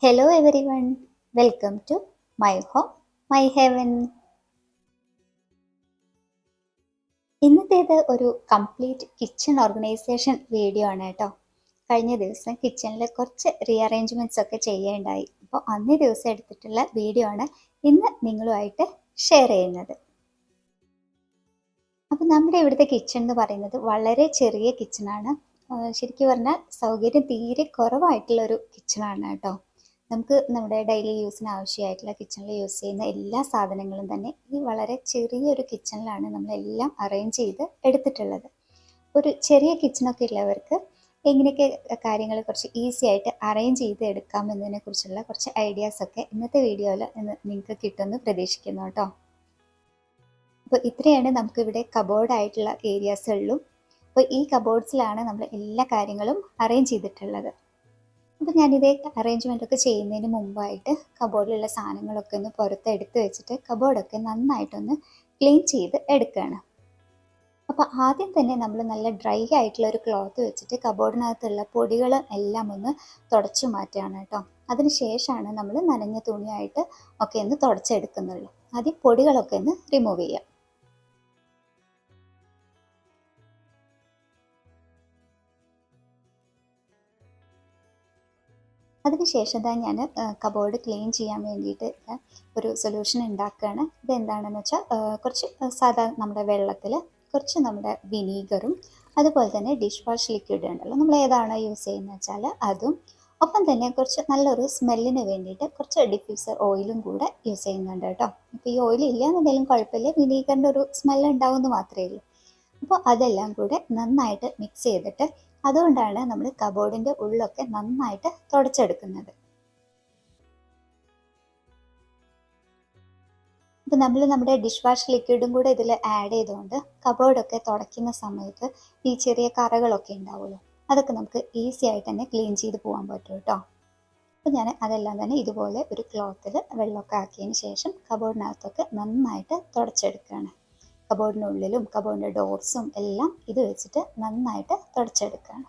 Hello everyone, welcome to my home, my heaven. ഇന്നത്തേത് ഒരു complete kitchen organisation video ആണ് കേട്ടോ. കഴിഞ്ഞ ദിവസം കിച്ചണിൽ കുറച്ച് റീഅറേഞ്ച്മെൻറ്റ്സ് ഒക്കെ ചെയ്യേണ്ടായി. അപ്പോൾ അന്നേ ദിവസം എടുത്തിട്ടുള്ള വീഡിയോ ആണ് ഇന്ന് നിങ്ങളുമായിട്ട് ഷെയർ ചെയ്യുന്നത്. അപ്പോൾ നമ്മുടെ ഇവിടുത്തെ കിച്ചൺ എന്ന് പറയുന്നത് വളരെ ചെറിയ കിച്ചണാണ്. ശരിക്കും പറഞ്ഞാൽ സൗകര്യം തീരെ കുറവായിട്ടുള്ള ഒരു കിച്ചണാണ് കേട്ടോ. നമുക്ക് നമ്മുടെ ഡെയിലി യൂസിന് ആവശ്യമായിട്ടുള്ള കിച്ചണിൽ യൂസ് ചെയ്യുന്ന എല്ലാ സാധനങ്ങളും തന്നെ ഈ വളരെ ചെറിയൊരു കിച്ചണിലാണ് നമ്മളെല്ലാം അറേഞ്ച് ചെയ്ത് എടുത്തിട്ടുള്ളത്. ഒരു ചെറിയ കിച്ചണൊക്കെ ഉള്ളവർക്ക് എങ്ങനെയൊക്കെ കാര്യങ്ങൾ കുറച്ച് ഈസി ആയിട്ട് അറേഞ്ച് ചെയ്ത് എടുക്കാമെന്നതിനെ കുറിച്ചുള്ള കുറച്ച് ഐഡിയാസൊക്കെ ഇന്നത്തെ വീഡിയോയിൽ നിങ്ങൾക്ക് കിട്ടുമെന്ന് പ്രതീക്ഷിക്കുന്നു കേട്ടോ. അപ്പോൾ ഇത്രയാണ് നമുക്കിവിടെ കബോർഡായിട്ടുള്ള ഏരിയാസുകളിലും. അപ്പോൾ ഈ കബോർഡ്സിലാണ് നമ്മൾ എല്ലാ കാര്യങ്ങളും അറേഞ്ച് ചെയ്തിട്ടുള്ളത്. അപ്പോൾ ഞാനിതേ അറേഞ്ച്മെൻ്റ് ഒക്കെ ചെയ്യുന്നതിന് മുമ്പായിട്ട് കബോർഡിലുള്ള സാധനങ്ങളൊക്കെ ഒന്ന് പുറത്തെടുത്ത് വെച്ചിട്ട് കബോർഡൊക്കെ നന്നായിട്ടൊന്ന് ക്ലീൻ ചെയ്ത് എടുക്കുകയാണ്. അപ്പോൾ ആദ്യം തന്നെ നമ്മൾ നല്ല ഡ്രൈ ആയിട്ടുള്ള ഒരു ക്ലോത്ത് വെച്ചിട്ട് കബോർഡിനകത്തുള്ള പൊടികൾ എല്ലാം ഒന്ന് തുടച്ചു മാറ്റുകയാണ് കേട്ടോ. അതിന് ശേഷമാണ് നമ്മൾ നനഞ്ഞ തുണിയായിട്ട് ഒക്കെ ഒന്ന് തുടച്ചെടുക്കുന്നുള്ളൂ. ആദ്യം പൊടികളൊക്കെ ഒന്ന് റിമൂവ് ചെയ്യാം. അതിനുശേഷം തന്നെ ഞാൻ കബോർഡ് ക്ലീൻ ചെയ്യാൻ വേണ്ടിയിട്ട് ഒരു സൊല്യൂഷൻ ഉണ്ടാക്കുകയാണ്. ഇതെന്താണെന്ന് വെച്ചാൽ കുറച്ച് നമ്മുടെ വെള്ളത്തിൽ കുറച്ച് നമ്മുടെ വിനീഗറും അതുപോലെ തന്നെ ഡിഷ് വാഷ് ലിക്വിഡ് ഉണ്ടല്ലോ, നമ്മൾ ഏതാണോ യൂസ് ചെയ്യുന്നത് വെച്ചാൽ അതും, ഒപ്പം തന്നെ കുറച്ച് നല്ലൊരു സ്മെല്ലിന് വേണ്ടിയിട്ട് കുറച്ച് ഡിഫ്യൂസർ ഓയിലും കൂടെ യൂസ് ചെയ്യുന്നുണ്ട് കേട്ടോ. ഇപ്പോൾ ഈ ഓയിൽ ഇല്ല എന്നുണ്ടെങ്കിലും കുഴപ്പമില്ല, വിനീഗറിൻ്റെ ഒരു സ്മെല്ല് ഉണ്ടാവുമെന്ന് മാത്രമേ ഉള്ളൂ. അപ്പോൾ അതെല്ലാം കൂടെ നന്നായിട്ട് മിക്സ് ചെയ്തിട്ട്, അതുകൊണ്ടാണ് നമ്മൾ കബോർഡിൻ്റെ ഉള്ളൊക്കെ നന്നായിട്ട് തുടച്ചെടുക്കുന്നത്. അപ്പോൾ നമ്മൾ നമ്മുടെ ഡിഷ് വാഷ് ലിക്വിഡും കൂടെ ഇതിൽ ആഡ് ചെയ്തുകൊണ്ട് കബോർഡൊക്കെ തുടയ്ക്കുന്ന സമയത്ത് ഈ ചെറിയ കറകളൊക്കെ ഉണ്ടാവുമല്ലോ, അതൊക്കെ നമുക്ക് ഈസി ആയിട്ട് തന്നെ ക്ലീൻ ചെയ്ത് പോകാൻ പറ്റും കേട്ടോ. അപ്പോൾ ഞാൻ അതെല്ലാം തന്നെ ഇതുപോലെ ഒരു ക്ലോത്തിൽ വെള്ളമൊക്കെ ആക്കിയതിന് ശേഷം കബോർഡിനകത്തൊക്കെ നന്നായിട്ട് തുടച്ചെടുക്കുകയാണ്. കബോർഡിനുള്ളിലും കബോർഡിൻ്റെ ഡോർസും എല്ലാം ഇത് വെച്ചിട്ട് നന്നായിട്ട് തുടച്ചെടുക്കുകയാണ്.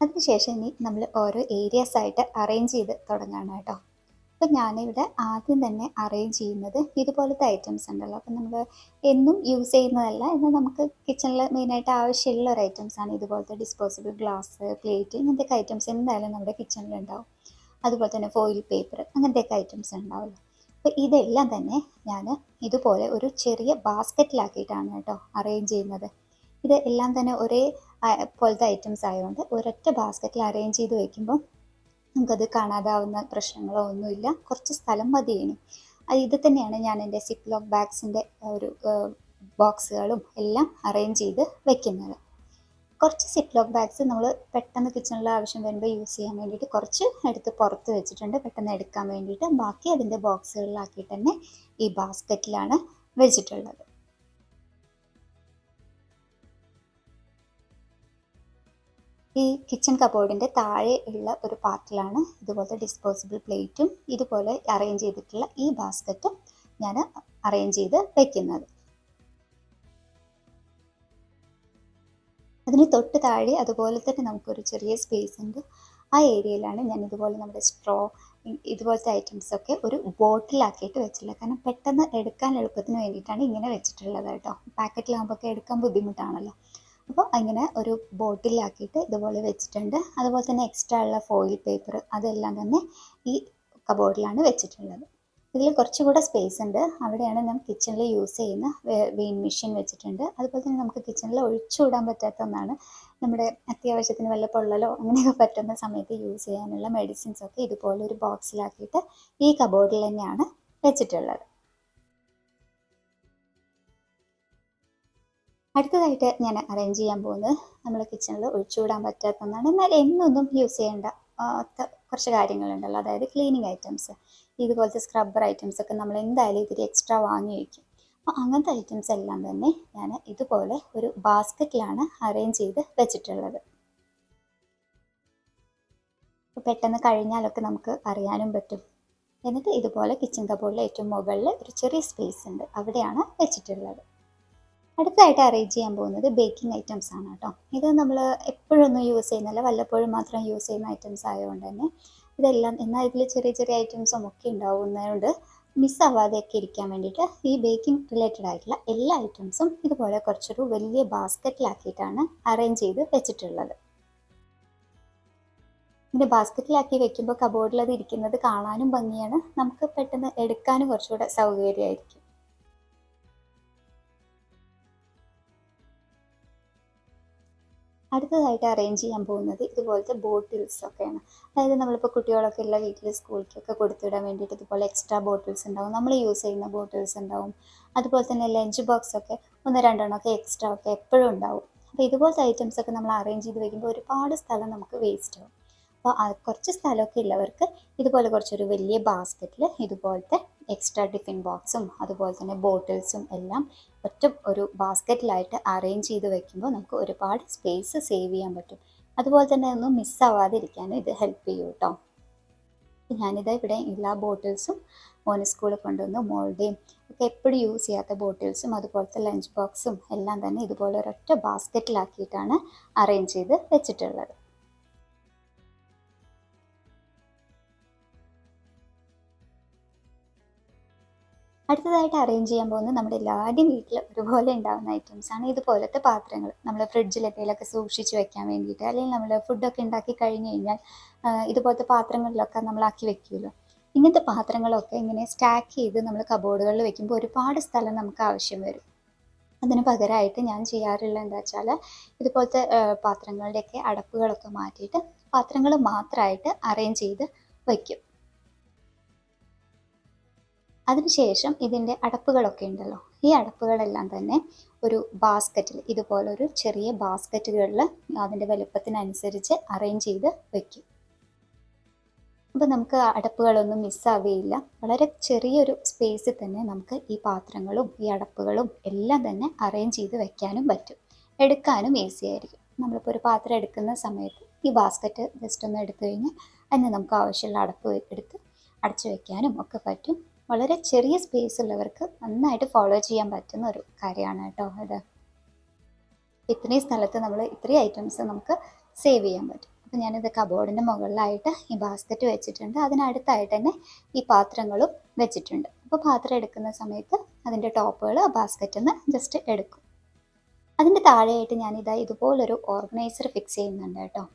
അതിനുശേഷം ഇനി നമ്മൾ ഓരോ ഏരിയാസ് ആയിട്ട് അറേഞ്ച് ചെയ്ത് തുടങ്ങുകയാണ് കേട്ടോ. അപ്പം ഞാനിവിടെ ആദ്യം തന്നെ അറേഞ്ച് ചെയ്യുന്നത് ഇതുപോലത്തെ ഐറ്റംസ് ഉണ്ടല്ലോ. അപ്പം നമ്മൾ എന്നും യൂസ് ചെയ്യുന്നതല്ല, എന്നാൽ നമുക്ക് കിച്ചണിൽ മെയിനായിട്ട് ആവശ്യമുള്ള ഒരു ഐറ്റംസാണ് ഇതുപോലത്തെ ഡിസ്പോസിബിൾ ഗ്ലാസ്, പ്ലേറ്റ്, ഇങ്ങനത്തെയൊക്കെ ഐറ്റംസ് എന്തായാലും നമ്മുടെ കിച്ചണിലുണ്ടാവും. അതുപോലെ തന്നെ ഫോയിൽ പേപ്പർ, അങ്ങനത്തെയൊക്കെ ഐറ്റംസ് ഉണ്ടാവുമല്ലോ. അപ്പോൾ ഇതെല്ലാം തന്നെ ഞാൻ ഇതുപോലെ ഒരു ചെറിയ ബാസ്ക്കറ്റിലാക്കിയിട്ടാണ് കേട്ടോ അറേഞ്ച് ചെയ്യുന്നത്. ഇത് എല്ലാം തന്നെ ഒരേ പോലത്തെ ഐറ്റംസ് ആയതുകൊണ്ട് ഒരൊറ്റ ബാസ്ക്കറ്റിൽ അറേഞ്ച് ചെയ്ത് വയ്ക്കുമ്പോൾ നമുക്കത് കാണാതാവുന്ന പ്രശ്നങ്ങളോ ഒന്നുമില്ല, കുറച്ച് സ്ഥലം മതിയേനും. ഇത് തന്നെയാണ് ഞാൻ എൻ്റെ സിപ്പ് ലോക്ക് ബാഗ്സിൻ്റെ ഒരു ബോക്സുകളും എല്ലാം അറേഞ്ച് ചെയ്ത് വെക്കുന്നത്. കുറച്ച് സിപ്പ് ലോക്ക് ബാഗ്സ് നമ്മൾ പെട്ടെന്ന് കിച്ചണിൽ ആവശ്യം വരുമ്പോൾ യൂസ് ചെയ്യാൻ വേണ്ടിയിട്ട് കുറച്ച് എടുത്ത് പുറത്ത് വെച്ചിട്ടുണ്ട്, പെട്ടെന്ന് എടുക്കാൻ വേണ്ടിയിട്ട്. ബാക്കി അതിൻ്റെ ബോക്സുകളിലാക്കിയിട്ട് തന്നെ ഈ ബാസ്ക്കറ്റിലാണ് വെച്ചിട്ടുള്ളത്. ഈ കിച്ചൺ കബോർഡിൻ്റെ താഴെ ഉള്ള ഒരു പാർട്ടിലാണ് ഇതുപോലത്തെ ഡിസ്പോസിബിൾ പ്ലേറ്റും ഇതുപോലെ അറേഞ്ച് ചെയ്തിട്ടുള്ള ഈ ബാസ്ക്കറ്റും ഞാൻ അറേഞ്ച് ചെയ്ത് വെക്കുന്നത്. അതിന് തൊട്ട് താഴെ അതുപോലെ തന്നെ നമുക്കൊരു ചെറിയ സ്പേസ് ഉണ്ട്. ആ ഏരിയയിലാണ് ഞാൻ ഇതുപോലെ നമ്മുടെ സ്ട്രോ, ഇതുപോലത്തെ ഐറ്റംസൊക്കെ ഒരു ബോട്ടിലാക്കിയിട്ട് വെച്ചിട്ടുള്ളത്. കാരണം പെട്ടെന്ന് എടുക്കാൻ എളുപ്പത്തിന് വേണ്ടിയിട്ടാണ് ഇങ്ങനെ വെച്ചിട്ടുള്ളത് കേട്ടോ. പാക്കറ്റിലാകുമ്പോൾ എടുക്കാൻ ബുദ്ധിമുട്ടാണല്ലോ. അപ്പോൾ അങ്ങനെ ഒരു ബോട്ടിലാക്കിയിട്ട് ഇതുപോലെ വെച്ചിട്ടുണ്ട്. അതുപോലെ തന്നെ എക്സ്ട്രാ ഉള്ള ഫോയിൽ പേപ്പർ അതെല്ലാം തന്നെ ഈ കബോർഡിലാണ് വെച്ചിട്ടുള്ളത്. ഇതിൽ കുറച്ചുകൂടെ സ്പേസ് ഉണ്ട്, അവിടെയാണ് ഞാൻ കിച്ചണിൽ യൂസ് ചെയ്യുന്ന വെയിൻ മെഷീൻ വെച്ചിട്ടുണ്ട്. അതുപോലെ തന്നെ നമുക്ക് കിച്ചണിൽ ഒഴിച്ചുവിടാൻ പറ്റാത്ത ഒന്നാണ്, നമ്മുടെ അത്യാവശ്യത്തിന് വല്ല പൊള്ളലോ അങ്ങനെയൊക്കെ പറ്റുന്ന സമയത്ത് യൂസ് ചെയ്യാനുള്ള മെഡിസിൻസൊക്കെ ഇതുപോലെ ഒരു ബോക്സിലാക്കിയിട്ട് ഈ കബോർഡിൽ തന്നെയാണ് വെച്ചിട്ടുള്ളത്. അടുത്തതായിട്ട് ഞാൻ അറേഞ്ച് ചെയ്യാൻ പോകുന്നത് നമ്മൾ കിച്ചണിൽ ഒഴിച്ചുവിടാൻ പറ്റാത്ത ഒന്നാണ്, എന്നാൽ എന്നൊന്നും യൂസ് ചെയ്യേണ്ട കുറച്ച് കാര്യങ്ങളുണ്ടല്ലോ, അതായത് ക്ലീനിങ് ഐറ്റംസ്. ഇതുപോലത്തെ സ്ക്രബ്ബർ ഐറ്റംസ് ഒക്കെ നമ്മൾ എന്തായാലും ഇതിൽ എക്സ്ട്രാ വാങ്ങി വയ്ക്കും. അപ്പോൾ അങ്ങനത്തെ ഐറ്റംസ് എല്ലാം തന്നെ ഞാൻ ഇതുപോലെ ഒരു ബാസ്ക്കറ്റിലാണ് അറേഞ്ച് ചെയ്ത് വെച്ചിട്ടുള്ളത്. അപ്പോൾ പെട്ടെന്ന് കഴിഞ്ഞാലൊക്കെ നമുക്ക് അറിയാനും പറ്റും. എന്നിട്ട് ഇതുപോലെ കിച്ചൺ കബോർഡിൽ ഏറ്റവും മുകളിൽ ഒരു ചെറിയ സ്പേസ് ഉണ്ട്, അവിടെയാണ് വെച്ചിട്ടുള്ളത്. അടുത്തതായിട്ട് അറേഞ്ച് ചെയ്യാൻ പോകുന്നത് ബേക്കിംഗ് ഐറ്റംസ് ആണ് കേട്ടോ. ഇത് നമ്മൾ എപ്പോഴൊന്നും യൂസ് ചെയ്യുന്നില്ല, വല്ലപ്പോഴും മാത്രം യൂസ് ചെയ്യുന്ന ഐറ്റംസ് ആയതുകൊണ്ട് തന്നെ ഇതെല്ലാം, എന്നാൽ ഇതിൽ ചെറിയ ചെറിയ ഐറ്റംസും ഒക്കെ ഉണ്ടാവുന്നതുകൊണ്ട് മിസ്സാവാതെയൊക്കെ ഇരിക്കാൻ വേണ്ടിയിട്ട് ഈ ബേക്കിംഗ് റിലേറ്റഡ് ആയിട്ടുള്ള എല്ലാ ഐറ്റംസും ഇതുപോലെ കുറച്ചൊരു വലിയ ബാസ്ക്കറ്റിലാക്കിയിട്ടാണ് അറേഞ്ച് ചെയ്ത് വെച്ചിട്ടുള്ളത്. ഇങ്ങനെ ബാസ്ക്കറ്റിലാക്കി വെക്കുമ്പോൾ കബോർഡിൽ അത് ഇരിക്കുന്നത് കാണാനും ഭംഗിയാണ്, നമുക്ക് പെട്ടെന്ന് എടുക്കാനും കുറച്ചുകൂടെ സൗകര്യമായിരിക്കും. അടുത്തതായിട്ട് അറേഞ്ച് ചെയ്യാൻ പോകുന്നത് ഇതുപോലത്തെ ബോട്ടിൽസ് ഒക്കെയാണ്. അതായത് നമ്മളിപ്പോൾ കുട്ടികളൊക്കെ ഉള്ള വീട്ടിൽ സ്കൂളിലേക്കൊക്കെ കൊടുത്തുവിടാൻ വേണ്ടിയിട്ട് ഇതുപോലെ എക്സ്ട്രാ ബോട്ടിൽസ് ഉണ്ടാവും, നമ്മൾ യൂസ് ചെയ്യുന്ന ബോട്ടിൽസ് ഉണ്ടാവും. അതുപോലെ തന്നെ ലഞ്ച് ബോക്സ് ഒക്കെ ഒന്ന് രണ്ടെണ്ണം ഒക്കെ എക്സ്ട്രാ ഒക്കെ എപ്പോഴും ഉണ്ടാവും. അപ്പോൾ ഇതുപോലത്തെ ഐറ്റംസ് ഒക്കെ നമ്മൾ അറേഞ്ച് ചെയ്ത് വയ്ക്കുമ്പോൾ ഒരുപാട് സ്ഥലം നമുക്ക് വേസ്റ്റ് ആവും. അപ്പോൾ കുറച്ച് സ്ഥലമൊക്കെ ഉള്ളവർക്ക് ഇതുപോലെ കുറച്ചൊരു വലിയ ബാസ്ക്കറ്റിൽ ഇതുപോലത്തെ എക്സ്ട്രാ ടിഫിൻ ബോക്സും അതുപോലെ തന്നെ ബോട്ടിൽസും എല്ലാം ഒറ്റ ഒരു ബാസ്ക്കറ്റിലായിട്ട് അറേഞ്ച് ചെയ്ത് വെക്കുമ്പോൾ നമുക്ക് ഒരുപാട് സ്പേസ് സേവ് ചെയ്യാൻ പറ്റും. അതുപോലെ തന്നെ ഒന്നും മിസ്സാവാതിരിക്കാനും ഇത് ഹെൽപ്പ് ചെയ്യും കേട്ടോ. ഞാനിത് ഇവിടെ എല്ലാ ബോട്ടിൽസും മോന് സ്കൂളിൽ കൊണ്ടുവന്ന് മോളുടെയും ഒക്കെ എപ്പോഴും യൂസ് ചെയ്യാത്ത ബോട്ടിൽസും അതുപോലത്തെ ലഞ്ച് ബോക്സും എല്ലാം തന്നെ ഇതുപോലെ ഒരൊറ്റ ബാസ്ക്കറ്റിലാക്കിയിട്ടാണ് അറേഞ്ച് ചെയ്ത് വെച്ചിട്ടുള്ളത്. അടുത്തതായിട്ട് അറേഞ്ച് ചെയ്യാൻ പോകുന്നത് നമ്മുടെ എല്ലാവരുടെയും വീട്ടിൽ ഒരുപോലെ ഉണ്ടാകുന്ന ഐറ്റംസാണ് ഇതുപോലത്തെ പാത്രങ്ങൾ. നമ്മൾ ഫ്രിഡ്ജിൽ എന്തെങ്കിലുമൊക്കെ സൂക്ഷിച്ച് വെക്കാൻ വേണ്ടിയിട്ട്, അല്ലെങ്കിൽ നമ്മൾ ഫുഡൊക്കെ ഉണ്ടാക്കി കഴിഞ്ഞ് കഴിഞ്ഞാൽ ഇതുപോലത്തെ പാത്രങ്ങളിലൊക്കെ നമ്മളാക്കി വെക്കുമല്ലോ. ഇങ്ങനത്തെ പാത്രങ്ങളൊക്കെ ഇങ്ങനെ സ്റ്റാക്ക് ചെയ്ത് നമ്മൾ കബോർഡുകളിൽ വെക്കുമ്പോൾ ഒരുപാട് സ്ഥലം നമുക്ക് ആവശ്യം വരും. അതിന് പകരമായിട്ട് ഞാൻ ചെയ്യാറുള്ളത് എന്താ വെച്ചാൽ ഇതുപോലത്തെ പാത്രങ്ങളുടെയൊക്കെ അടപ്പുകളൊക്കെ മാറ്റിയിട്ട് പാത്രങ്ങൾ മാത്രമായിട്ട് അറേഞ്ച് ചെയ്ത് വയ്ക്കും. അതിനുശേഷം ഇതിൻ്റെ അടപ്പുകളൊക്കെ ഉണ്ടല്ലോ, ഈ അടപ്പുകളെല്ലാം തന്നെ ഒരു ബാസ്ക്കറ്റിൽ ഇതുപോലൊരു ചെറിയ ബാസ്ക്കറ്റുകളിൽ അതിൻ്റെ വലുപ്പത്തിനനുസരിച്ച് അറേഞ്ച് ചെയ്ത് വയ്ക്കും. അപ്പോൾ നമുക്ക് അടപ്പുകളൊന്നും മിസ്സാവുകയില്ല. വളരെ ചെറിയൊരു സ്പേസിൽ തന്നെ നമുക്ക് ഈ പാത്രങ്ങളും ഈ അടപ്പുകളും എല്ലാം തന്നെ അറേഞ്ച് ചെയ്ത് വെക്കാനും പറ്റും, എടുക്കാനും ഈസി ആയിരിക്കും. നമ്മളിപ്പോൾ ഒരു പാത്രം എടുക്കുന്ന സമയത്ത് ഈ ബാസ്ക്കറ്റ് ജസ്റ്റ് ഒന്ന് എടുത്തു കഴിഞ്ഞാൽ അതിന് നമുക്ക് ആവശ്യമുള്ള അടപ്പ് എടുത്ത് അടച്ചു വെക്കാനും ഒക്കെ പറ്റും. വളരെ ചെറിയ സ്പേസ് ഉള്ളവർക്ക് നന്നായിട്ട് ഫോളോ ചെയ്യാൻ പറ്റുന്ന ഒരു കാര്യമാണ് കേട്ടോ ഇത്. ഇത്രയും സ്ഥലത്ത് നമ്മൾ ഇത്രയും ഐറ്റംസ് നമുക്ക് സേവ് ചെയ്യാൻ പറ്റും. അപ്പോൾ ഞാനിത് കബോർഡിൻ്റെ മുകളിലായിട്ട് ഈ ബാസ്ക്കറ്റ് വെച്ചിട്ടുണ്ട്, അതിനടുത്തായിട്ട് തന്നെ ഈ പാത്രങ്ങളും വെച്ചിട്ടുണ്ട്. അപ്പോൾ പാത്രം എടുക്കുന്ന സമയത്ത് അതിൻ്റെ ടോപ്പുകൾ ആ ബാസ്ക്കറ്റിൽ നിന്ന് ജസ്റ്റ് എടുക്കും. അതിൻ്റെ താഴെയായിട്ട് ഞാനിതാ ഇതുപോലൊരു ഓർഗനൈസർ ഫിക്സ് ചെയ്യുന്നുണ്ട് കേട്ടോ.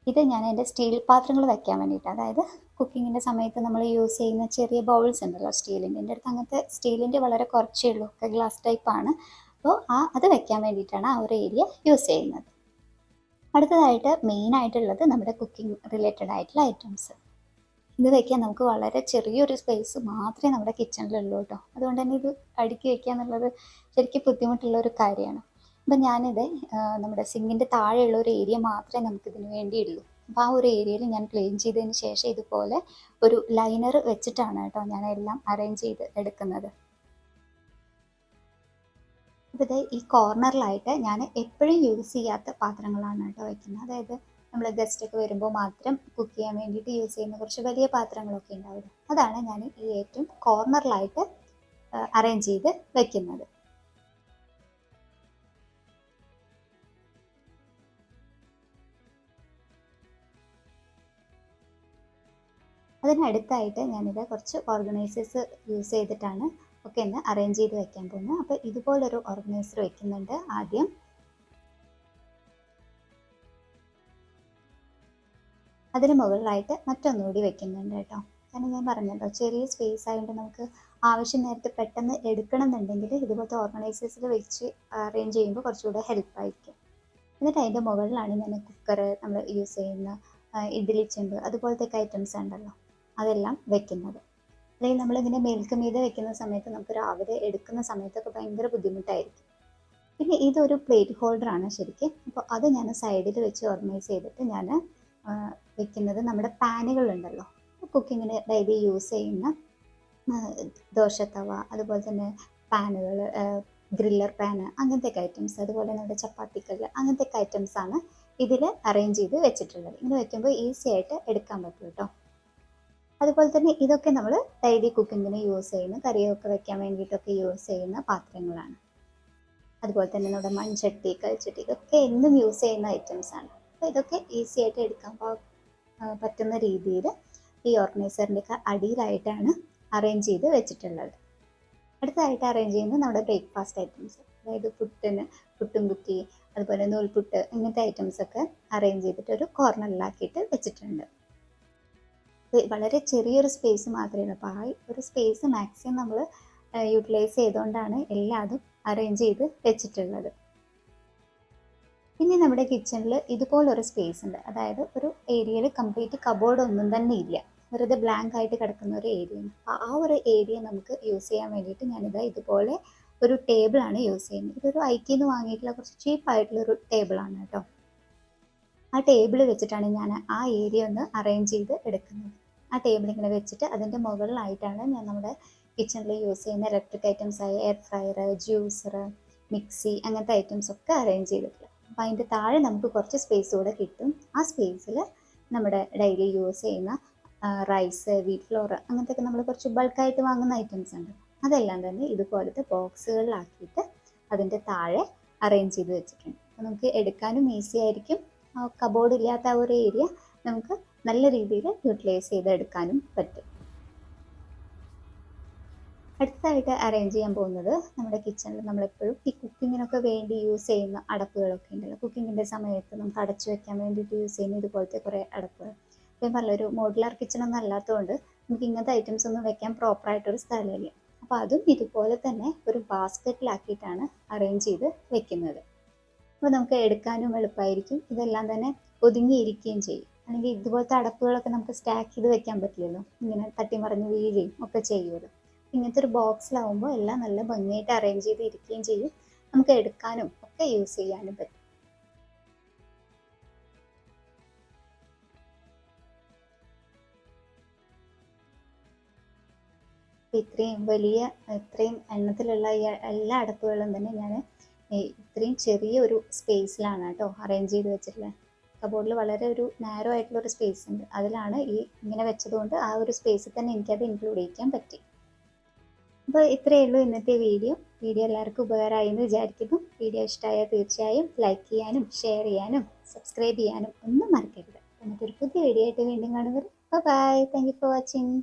ഇത് ഞാൻ എൻ്റെ സ്റ്റീൽ പാത്രങ്ങൾ വയ്ക്കാൻ വേണ്ടിയിട്ട്, അതായത് കുക്കിങ്ങിൻ്റെ സമയത്ത് നമ്മൾ യൂസ് ചെയ്യുന്ന ചെറിയ ബൗൾസ് ഉണ്ടല്ലോ സ്റ്റീലിൻ്റെ, എൻ്റെ അടുത്ത് അങ്ങനത്തെ സ്റ്റീലിൻ്റെ വളരെ കുറച്ചേ ഉള്ളൂ, ഒക്കെ ഗ്ലാസ് ടൈപ്പാണ്. അപ്പോൾ അത് വെക്കാൻ വേണ്ടിയിട്ടാണ് ആ ഒരു ഏരിയ യൂസ് ചെയ്യുന്നത്. അടുത്തതായിട്ട് മെയിനായിട്ടുള്ളത് നമ്മുടെ കുക്കിംഗ് റിലേറ്റഡ് ആയിട്ടുള്ള ഐറ്റംസ്. ഇത് വയ്ക്കാൻ നമുക്ക് വളരെ ചെറിയൊരു സ്പേസ് മാത്രമേ നമ്മുടെ കിച്ചണിലുള്ളൂ കേട്ടോ. അതുകൊണ്ട് തന്നെ ഇത് അടുക്കി വയ്ക്കുക എന്നുള്ളത് ശരിക്കും ബുദ്ധിമുട്ടുള്ള ഒരു കാര്യമാണ്. അപ്പം ഞാനിത് നമ്മുടെ സിങ്കിൻ്റെ താഴെയുള്ള ഒരു ഏരിയ മാത്രമേ നമുക്കിതിന് വേണ്ടിയുള്ളൂ. അപ്പോൾ ആ ഒരു ഏരിയയിൽ ഞാൻ ക്ലീൻ ചെയ്തതിന് ശേഷം ഇതുപോലെ ഒരു ലൈനർ വെച്ചിട്ടാണ് കേട്ടോ ഞാൻ എല്ലാം അറേഞ്ച് ചെയ്ത് എടുക്കുന്നത്. അപ്പോൾ ഇത് ഈ കോർണറിലായിട്ട് ഞാൻ എപ്പോഴും യൂസ് ചെയ്യാത്ത പാത്രങ്ങളാണ് കേട്ടോ വയ്ക്കുന്നത്. അതായത് നമ്മൾ ഗസ്റ്റൊക്കെ വരുമ്പോൾ മാത്രം കുക്ക് ചെയ്യാൻ വേണ്ടിയിട്ട് യൂസ് ചെയ്യുന്ന കുറച്ച് വലിയ പാത്രങ്ങളൊക്കെ ഉണ്ടാവില്ല, അതാണ് ഞാൻ ഈ ഏറ്റവും കോർണറിലായിട്ട് അറേഞ്ച് ചെയ്ത് വയ്ക്കുന്നത്. അതിനടുത്തായിട്ട് ഞാനിത് കുറച്ച് ഓർഗനൈസേഴ്സ് യൂസ് ചെയ്തിട്ടാണ് ഒക്കെ ഒന്ന് അറേഞ്ച് ചെയ്ത് വെക്കാൻ പോകുന്നത്. അപ്പോൾ ഇതുപോലൊരു ഓർഗനൈസർ വെക്കുന്നുണ്ട് ആദ്യം. അതിന് മുകളിലായിട്ട് മറ്റൊന്നുകൂടി വെക്കുന്നുണ്ട് കേട്ടോ. കാരണം ഞാൻ പറഞ്ഞല്ലോ ചെറിയ സ്പേസ് ആയതുകൊണ്ട് നമുക്ക് ആവശ്യം നേരത്തെ പെട്ടെന്ന് എടുക്കണം എന്നുണ്ടെങ്കിൽ ഇതുപോലത്തെ ഓർഗനൈസേഴ്സിൽ വെച്ച് അറേഞ്ച് ചെയ്യുമ്പോൾ കുറച്ചുകൂടെ ഹെൽപ്പായിരിക്കും. എന്നിട്ട് അതിൻ്റെ മുകളിലാണ് ഞാൻ കുക്കർ, നമ്മൾ യൂസ് ചെയ്യുന്ന ഇഡ്ഡലി ചെമ്പ് അതുപോലത്തെ ഐറ്റംസ് ഉണ്ടല്ലോ അതെല്ലാം വെക്കുന്നത്. അല്ലെങ്കിൽ നമ്മളിങ്ങനെ മേൽക്ക് മീതെ വെക്കുന്ന സമയത്ത് നമുക്ക് രാവിലെ എടുക്കുന്ന സമയത്തൊക്കെ ഭയങ്കര ബുദ്ധിമുട്ടായിരിക്കും. പിന്നെ ഇതൊരു പ്ലേറ്റ് ഹോൾഡറാണ് ശരിക്കും. അപ്പോൾ അത് ഞാൻ സൈഡിൽ വെച്ച് ഓർഗനൈസ് ചെയ്തിട്ട് ഞാൻ വെക്കുന്നത് നമ്മുടെ പാനുകളുണ്ടല്ലോ, കുക്കിങ്ങിന് ഡെയിലി യൂസ് ചെയ്യുന്ന ദോശത്തവ അതുപോലെ തന്നെ പാനുകൾ, ഗ്രില്ലർ പാന്, അങ്ങനത്തെ ഐറ്റംസ്, അതുപോലെ നമ്മുടെ ചപ്പാത്തിക്കല്ല്, അങ്ങനത്തെ ഐറ്റംസാണ് ഇതിൽ അറേഞ്ച് ചെയ്ത് വെച്ചിട്ടുള്ളത്. ഇങ്ങനെ വെക്കുമ്പോൾ ഈസി ആയിട്ട് എടുക്കാൻ പറ്റും കേട്ടോ. അതുപോലെ തന്നെ ഇതൊക്കെ നമ്മൾ ഡെയിലി കുക്കിങ്ങിന് യൂസ് ചെയ്യുന്ന, കറിയൊക്കെ വെക്കാൻ വേണ്ടിയിട്ടൊക്കെ യൂസ് ചെയ്യുന്ന പാത്രങ്ങളാണ്. അതുപോലെ തന്നെ നമ്മുടെ മൺചട്ടി, കൽച്ചട്ടി ഇതൊക്കെ എന്നും യൂസ് ചെയ്യുന്ന ഐറ്റംസ് ആണ്. അപ്പോൾ ഇതൊക്കെ ഈസി ആയിട്ട് എടുക്കാൻ പറ്റുന്ന രീതിയിൽ ഈ ഓർഗനൈസറിൻ്റെ ഒക്കെ അടിയിലായിട്ടാണ് അറേഞ്ച് ചെയ്ത് വെച്ചിട്ടുള്ളത്. അടുത്തതായിട്ട് അറേഞ്ച് ചെയ്യുന്നത് നമ്മുടെ ബ്രേക്ക്ഫാസ്റ്റ് ഐറ്റംസ്, അതായത് പുട്ടും കുറ്റി, അതുപോലെ നൂൽപുട്ട്, ഇങ്ങനത്തെ ഐറ്റംസ് ഒക്കെ അറേഞ്ച് ചെയ്തിട്ട് ഒരു കോർണറിലാക്കിയിട്ട് വെച്ചിട്ടുണ്ട്. വളരെ ചെറിയൊരു സ്പേസ് മാത്രമേ ഉള്ളൂ. അപ്പോൾ ആ ഒരു സ്പേസ് മാക്സിമം നമ്മൾ യൂട്ടിലൈസ് ചെയ്തുകൊണ്ടാണ് എല്ലാതും അറേഞ്ച് ചെയ്ത് വെച്ചിട്ടുള്ളത്. പിന്നെ നമ്മുടെ കിച്ചണിൽ ഇതുപോലൊരു സ്പേസ് ഉണ്ട്. അതായത് ഒരു ഏരിയയിൽ കംപ്ലീറ്റ് കബോർഡ് ഒന്നും തന്നെ ഇല്ല, വെറുതെ ബ്ലാങ്ക് ആയിട്ട് കിടക്കുന്ന ഒരു ഏരിയയാണ്. അപ്പോൾ ആ ഒരു ഏരിയ നമുക്ക് യൂസ് ചെയ്യാൻ വേണ്ടിയിട്ട് ഞാനിത് ഇതുപോലെ ഒരു ടേബിളാണ് യൂസ് ചെയ്യുന്നത്. ഇതൊരു ഐക്കിന്ന് വാങ്ങിയിട്ടുള്ള കുറച്ച് ചീപ്പായിട്ടുള്ളൊരു ടേബിളാണ് കേട്ടോ. ആ ടേബിൾ വെച്ചിട്ടാണ് ഞാൻ ആ ഏരിയ ഒന്ന് അറേഞ്ച് ചെയ്ത് എടുക്കുന്നത്. ആ ടേബിൾ ഇങ്ങനെ വെച്ചിട്ട് അതിൻ്റെ മുകളിലായിട്ടാണ് ഞാൻ നമ്മുടെ കിച്ചണിൽ യൂസ് ചെയ്യുന്ന ഇലക്ട്രിക് ഐറ്റംസ് ആയ എയർ ഫ്രയർ, ജ്യൂസർ, മിക്സി, അങ്ങനത്തെ ഐറ്റംസ് ഒക്കെ അറേഞ്ച് ചെയ്തിട്ടുള്ളത്. അപ്പോൾ അതിൻ്റെ താഴെ നമുക്ക് കുറച്ച് സ്പേസ് കൂടെ കിട്ടും. ആ സ്പേസിൽ നമ്മുടെ ഡെയിലി യൂസ് ചെയ്യുന്ന റൈസ്, വീറ്റ് ഫ്ലോർ, അങ്ങനത്തെ ഒക്കെ നമ്മൾ കുറച്ച് ബൾക്കായിട്ട് വാങ്ങുന്ന ഐറ്റംസ് ഉണ്ട്. അതെല്ലാം തന്നെ ഇതുപോലത്തെ ബോക്സുകളിലാക്കിയിട്ട് അതിൻ്റെ താഴെ അറേഞ്ച് ചെയ്ത് വെച്ചിട്ടുണ്ട്. അപ്പോൾ നമുക്ക് എടുക്കാനും ഈസി ആയിരിക്കും. കബോർഡ് ഇല്ലാത്ത ആ ഒരു ഏരിയ നമുക്ക് നല്ല രീതിയിൽ യൂട്ടിലൈസ് ചെയ്തെടുക്കാനും പറ്റും. അടുത്തതായിട്ട് അറേഞ്ച് ചെയ്യാൻ പോകുന്നത് നമ്മുടെ കിച്ചണിൽ നമ്മളെപ്പോഴും ഈ കുക്കിങ്ങിനൊക്കെ വേണ്ടി യൂസ് ചെയ്യുന്ന അടപ്പുകളൊക്കെ ഉണ്ടല്ലോ. കുക്കിങ്ങിൻ്റെ സമയത്ത് നമുക്ക് അടച്ചു വെക്കാൻ വേണ്ടിയിട്ട് യൂസ് ചെയ്യുന്ന ഇതുപോലത്തെ കുറേ അടപ്പുകൾ. ഞാൻ പറഞ്ഞൊരു മോഡുലാർ കിച്ചണൊന്നും അല്ലാത്തതുകൊണ്ട് നമുക്ക് ഇങ്ങനത്തെ ഐറ്റംസ് ഒന്നും വെക്കാൻ പ്രോപ്പറായിട്ടൊരു സ്ഥലമില്ല. അപ്പോൾ അതും ഇതുപോലെ തന്നെ ഒരു ബാസ്ക്കറ്റിലാക്കിയിട്ടാണ് അറേഞ്ച് ചെയ്ത് വെക്കുന്നത്. അപ്പോൾ നമുക്ക് എടുക്കാനും എളുപ്പമായിരിക്കും. ഇതെല്ലാം തന്നെ ഒതുങ്ങിയിരിക്കുകയും ചെയ്യും. അല്ലെങ്കിൽ ഇതുപോലത്തെ അടപ്പുകളൊക്കെ നമുക്ക് സ്റ്റാക്ക് ചെയ്ത് വെക്കാൻ പറ്റില്ലല്ലോ, ഇങ്ങനെ തട്ടിമറിഞ്ഞ് വീഴുകയും ഒക്കെ ചെയ്യുമല്ലോ. ഇങ്ങനത്തെ ഒരു ബോക്സിലാവുമ്പോൾ എല്ലാം നല്ല ഭംഗിയായിട്ട് അറേഞ്ച് ചെയ്ത് ഇരിക്കുകയും ചെയ്യും. നമുക്ക് എടുക്കാനും ഒക്കെ യൂസ് ചെയ്യാനും പറ്റും. ഇത്രയും എണ്ണത്തിലുള്ള എല്ലാ അടപ്പുകളും തന്നെ ഞാൻ ഇത്രയും ചെറിയൊരു സ്പേസിലാണ് കേട്ടോ അറേഞ്ച് ചെയ്ത് വെച്ചിട്ടുള്ളത്. കബോർഡിൽ വളരെ ഒരു നാരോ ആയിട്ടുള്ളൊരു സ്പേസ് ഉണ്ട്, അതിലാണ് ഈ ഇങ്ങനെ വെച്ചതുകൊണ്ട് ആ ഒരു സ്പേസിൽ തന്നെ എനിക്കത് ഇൻക്ലൂഡ് ചെയ്യിക്കാൻ പറ്റി. അപ്പോൾ ഇത്രയേ ഉള്ളൂ ഇന്നത്തെ വീഡിയോ. എല്ലാവർക്കും ഉപകാരമായി എന്ന് വിചാരിക്കുന്നു. വീഡിയോ ഇഷ്ടമായാൽ തീർച്ചയായും ലൈക്ക് ചെയ്യാനും ഷെയർ ചെയ്യാനും സബ്സ്ക്രൈബ് ചെയ്യാനും ഒന്നും മറക്കരുത്. എന്നിട്ടൊരു പുതിയ വീഡിയോ ആയിട്ട് വീണ്ടും കാണുന്നത്. Bye. Thank you for watching.